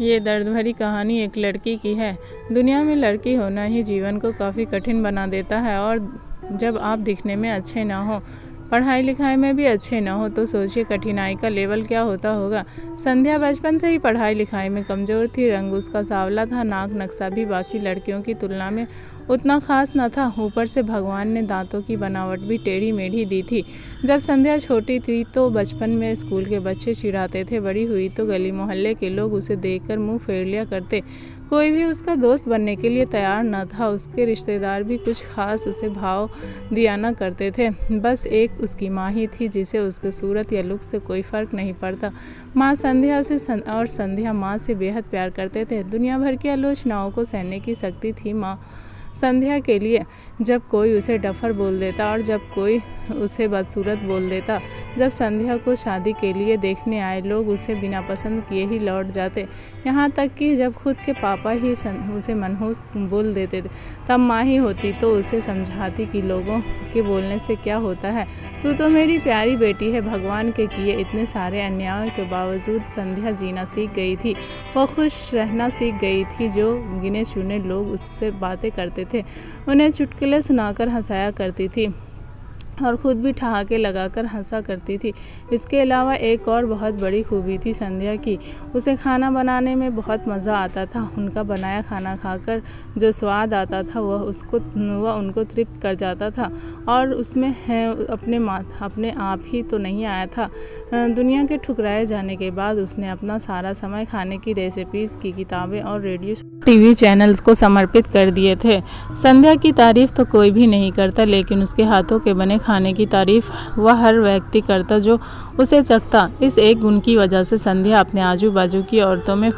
ये दर्द भरी कहानी एक लड़की की है। दुनिया में लड़की होना ही जीवन को काफ़ी कठिन बना देता है। और जब आप दिखने में अच्छे ना हो, पढ़ाई लिखाई में भी अच्छे ना हो, तो सोचिए कठिनाई का लेवल क्या होता होगा। संध्या बचपन से ही पढ़ाई लिखाई में कमज़ोर थी। रंग उसका सांवला था, नाक नक्शा भी बाकी लड़कियों की तुलना में उतना खास न था। ऊपर से भगवान ने दांतों की बनावट भी टेढ़ी मेढ़ी दी थी। जब संध्या छोटी थी तो बचपन में स्कूल के बच्चे चिढ़ाते थे। बड़ी हुई तो गली मोहल्ले के लोग उसे देखकर मुंह फेर लिया करते। कोई भी उसका दोस्त बनने के लिए तैयार न था। उसके रिश्तेदार भी कुछ खास उसे भाव दिया न करते थे। बस एक उसकी माँ ही थी जिसे उसके सूरत या लुक से कोई फ़र्क नहीं पड़ता। माँ संध्या से और संध्या माँ से बेहद प्यार करते थे। दुनिया भर की आलोचनाओं को सहने की शक्ति थी माँ संध्या के लिए। जब कोई उसे डफर बोल देता और जब कोई उसे बदसूरत बोल देता। जब संध्या को शादी के लिए देखने आए लोग उसे बिना पसंद किए ही लौट जाते। यहाँ तक कि जब खुद के पापा ही उसे मनहूस बोल देते थे, तब माँ ही होती तो उसे समझाती कि लोगों के बोलने से क्या होता है, तू तो मेरी प्यारी बेटी है। भगवान के किए इतने सारे अन्यायों के बावजूद संध्या जीना सीख गई थी। वह खुश रहना सीख गई थी। जो गिने चुने लोग उससे बातें करते थे, उन्हें चुटकुले सुनाकर हंसाया करती थी और ख़ुद भी ठहाके लगाकर हंसा करती थी। इसके अलावा एक और बहुत बड़ी खूबी थी संध्या की। उसे खाना बनाने में बहुत मज़ा आता था। उनका बनाया खाना खाकर जो स्वाद आता था वह उनको तृप्त कर जाता था। और उसमें अपने आप ही तो नहीं आया था। दुनिया के ठुकराए जाने के बाद उसने अपना सारा समय खाने की रेसिपीज़ की किताबें और रेडियो टीवी चैनल्स को समर्पित कर दिए थे। संध्या की तारीफ़ तो कोई भी नहीं करता, लेकिन उसके हाथों के बने खाने की तारीफ़ वह हर व्यक्ति करता जो उसे चखता। इस एक गुण की वजह से संध्या अपने आजू बाजू की औरतों में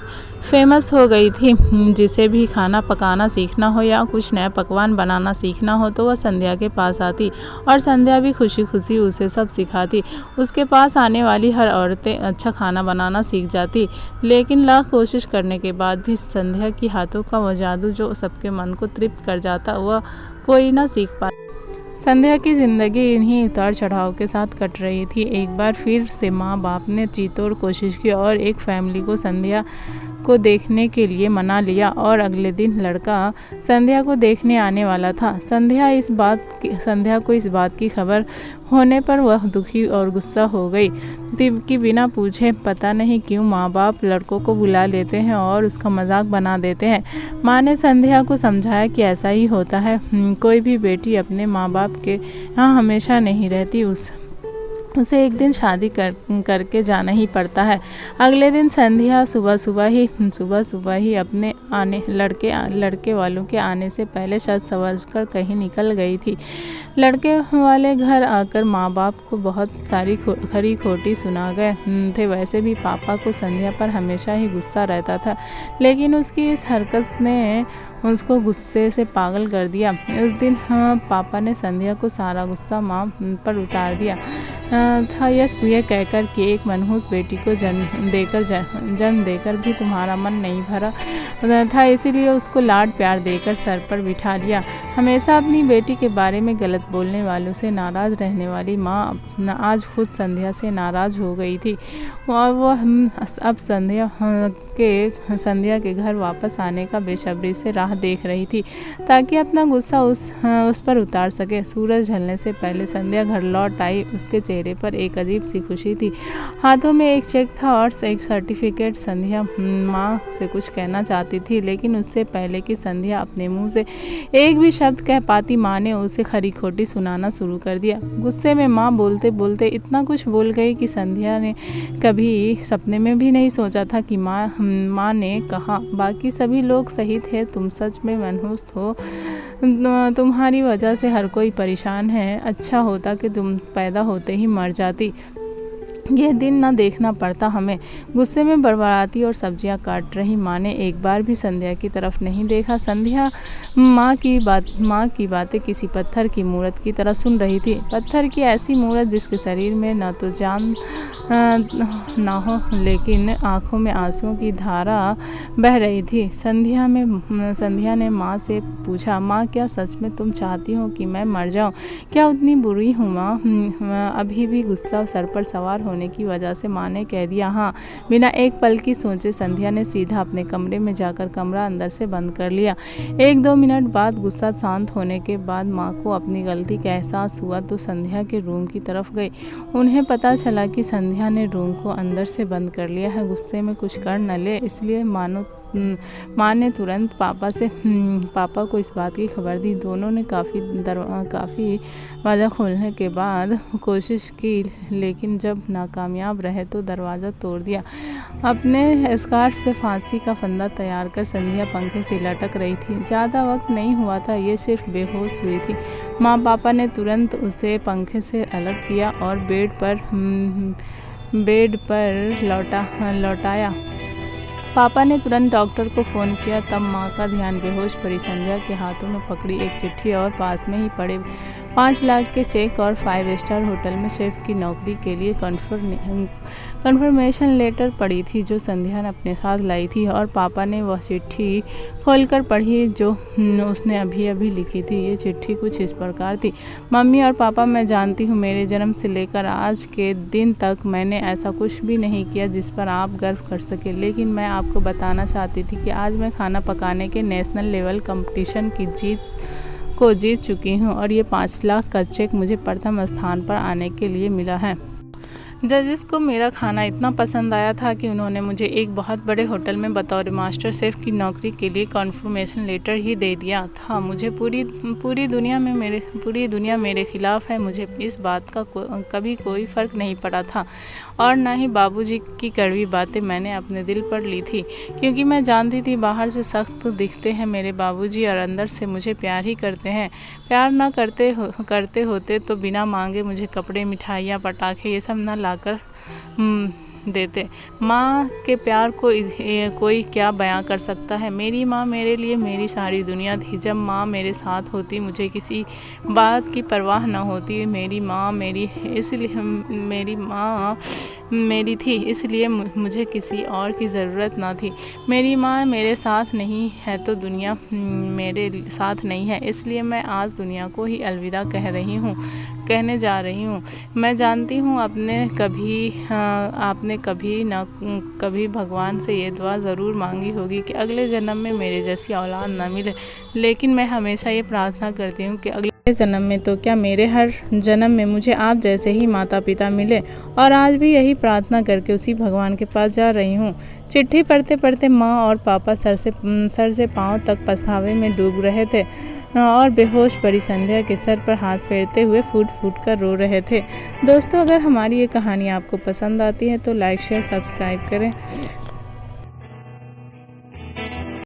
फेमस हो गई थी। जिसे भी खाना पकाना सीखना हो या कुछ नया पकवान बनाना सीखना हो तो वह संध्या के पास आती और संध्या भी खुशी खुशी उसे सब सिखाती। उसके पास आने वाली हर औरतें अच्छा खाना बनाना सीख जाती। लेकिन लाख कोशिश करने के बाद भी संध्या की हाथों का वह जादू जो सबके मन को तृप्त कर जाता, वह कोई ना सीख पाता। संध्या की ज़िंदगी इन्हीं उतार चढ़ाव के साथ कट रही थी। एक बार फिर से माँ बाप ने जीतोड़ कोशिश की और एक फैमिली को संध्या को देखने के लिए मना लिया और अगले दिन लड़का संध्या को देखने आने वाला था। संध्या को इस बात की खबर होने पर वह दुखी और गुस्सा हो गई कि बिना पूछे पता नहीं क्यों माँ बाप लड़कों को बुला लेते हैं और उसका मजाक बना देते हैं। माँ ने संध्या को समझाया कि ऐसा ही होता है। कोई भी बेटी अपने माँ बाप के यहाँ हमेशा नहीं रहती। उसे एक दिन शादी करके जाना ही पड़ता है। अगले दिन संध्या सुबह सुबह ही अपने लड़के वालों के आने से पहले सज संवर कर कहीं निकल गई थी। लड़के वाले घर आकर माँ बाप को बहुत सारी खरी खोटी सुना गए थे। वैसे भी पापा को संध्या पर हमेशा ही गुस्सा रहता था, लेकिन उसकी इस हरकत ने उसको गुस्से से पागल कर दिया। उस दिन पापा ने संध्या को सारा गुस्सा माँ पर उतार दिया था। यह कहकर कि एक मनहूस बेटी को जन्म देकर भी तुम्हारा मन नहीं भरा था, इसीलिए उसको लाड प्यार देकर सर पर बिठा लिया। हमेशा अपनी बेटी के बारे में गलत बोलने वालों से नाराज़ रहने वाली माँ आज खुद संध्या से नाराज़ हो गई थी और वह अब संध्या के घर वापस आने का बेसब्री से राह देख रही थी ताकि अपना गुस्सा उस पर उतार सके। सूरज ढलने से पहले संध्या घर लौट आई। उसके चेहरे पर एक अजीब सी खुशी थी। हाथों में एक चेक था और एक सर्टिफिकेट। संध्या माँ से कुछ कहना चाहती थी, लेकिन उससे पहले कि संध्या अपने मुंह से एक भी शब्द कह पाती, माँ ने उसे खरी खोटी सुनाना शुरू कर दिया। गुस्से में माँ बोलते बोलते इतना कुछ बोल गई कि संध्या ने कभी सपने में भी नहीं सोचा था कि माँ ने कहा, बाकी सभी लोग सही थे, तुम सच में मनहूस हो। तुम्हारी वजह से हर कोई परेशान है। अच्छा होता कि तुम पैदा होते ही मर जाती, यह दिन ना देखना पड़ता हमें। गुस्से में बड़बड़ाती और सब्जियां काट रही माँ ने एक बार भी संध्या की तरफ नहीं देखा। संध्या माँ की बातें किसी पत्थर की मूरत की तरह सुन रही थी। पत्थर की ऐसी मूरत जिसके शरीर में न तो जान ना हो, लेकिन आंखों में आंसुओं की धारा बह रही थी। संध्या ने माँ से पूछा, माँ क्या सच में तुम चाहती हो कि मैं मर जाऊँ? क्या उतनी बुरी हूँ माँ? अभी भी गुस्सा सर पर सवार होने की वजह से माँ ने कह दिया हाँ। बिना एक पल की सोचे संध्या ने सीधा अपने कमरे में जाकर कमरा अंदर से बंद कर लिया। 1-2 मिनट बाद गुस्सा शांत होने के बाद माँ को अपनी गलती का एहसास हुआ तो संध्या के रूम की तरफ गई। उन्हें पता चला कि संध्या ने रूम को अंदर से बंद कर लिया है। गुस्से में कुछ कर न ले इसलिए माँ ने तुरंत पापा को इस बात की खबर दी। दोनों ने काफ़ी दरवाज़ा खोलने के बाद कोशिश की, लेकिन जब नाकामयाब रहे तो दरवाज़ा तोड़ दिया। अपने स्कार्फ से फांसी का फंदा तैयार कर संध्या पंखे से लटक रही थी। ज़्यादा वक्त नहीं हुआ था, ये सिर्फ बेहोश हुई थी। माँ पापा ने तुरंत उसे पंखे से अलग किया और बेड पर लौटाया। पापा ने तुरंत डॉक्टर को फ़ोन किया। तब माँ का ध्यान बेहोश पड़ी संध्या के हाथों में पकड़ी एक चिट्ठी और पास में ही पड़े 5 लाख के चेक और 5 स्टार होटल में शेफ की नौकरी के लिए कन्फर्मेशन लेटर पड़ी थी जो संध्या ने अपने साथ लाई थी। और पापा ने वह चिट्ठी खोलकर पढ़ी जो उसने अभी अभी लिखी थी। ये चिट्ठी कुछ इस प्रकार थी, मम्मी और पापा, मैं जानती हूँ मेरे जन्म से लेकर आज के दिन तक मैंने ऐसा कुछ भी नहीं किया जिस पर आप गर्व कर सके, लेकिन मैं आपको बताना चाहती थी कि आज मैं खाना पकाने के नेशनल लेवल कंपटीशन की जीत चुकी हूँ और ये 5 लाख का चेक मुझे प्रथम स्थान पर आने के लिए मिला है। जजेस को मेरा खाना इतना पसंद आया था कि उन्होंने मुझे एक बहुत बड़े होटल में बतौर मास्टर शेफ़ की नौकरी के लिए कन्फर्मेशन लेटर ही दे दिया था। मुझे पूरी दुनिया मेरे खिलाफ है। मुझे इस बात का कभी कोई फ़र्क नहीं पड़ा था और ना ही बाबूजी की कड़वी बातें मैंने अपने दिल पर ली थी, क्योंकि मैं जानती थी बाहर से सख्त दिखते हैं मेरे बाबूजी और अंदर से मुझे प्यार ही करते हैं। प्यार ना करते होते तो बिना मांगे मुझे कपड़े, मिठाइयाँ, पटाखे ये सब ना लाकर देते। माँ के प्यार को कोई क्या बयां कर सकता है। मेरी माँ मेरे लिए मेरी सारी दुनिया थी। जब माँ मेरे साथ होती मुझे किसी बात की परवाह न होती। मेरी माँ मेरी थी, इसलिए मुझे किसी और की ज़रूरत ना थी। मेरी माँ मेरे साथ नहीं है तो दुनिया मेरे साथ नहीं है, इसलिए मैं आज दुनिया को ही अलविदा कहने जा रही हूँ। मैं जानती हूँ आपने कभी ना कभी भगवान से ये दुआ ज़रूर मांगी होगी कि अगले जन्म में मेरे जैसी औलाद ना मिले, लेकिन मैं हमेशा ये प्रार्थना करती हूँ कि अगले जन्म में तो क्या मेरे हर जन्म में मुझे आप जैसे ही माता पिता मिले, और आज भी यही प्रार्थना करके उसी भगवान के पास जा रही हूँ। चिट्ठी पढ़ते पढ़ते माँ और पापा सर से पाँव तक पछतावे में डूब रहे थे और बेहोश पड़ी संध्या के सर पर हाथ फेरते हुए फूट कर रो रहे थे। दोस्तों, अगर हमारी ये कहानी आपको पसंद आती है तो लाइक, शेयर, सब्सक्राइब करें।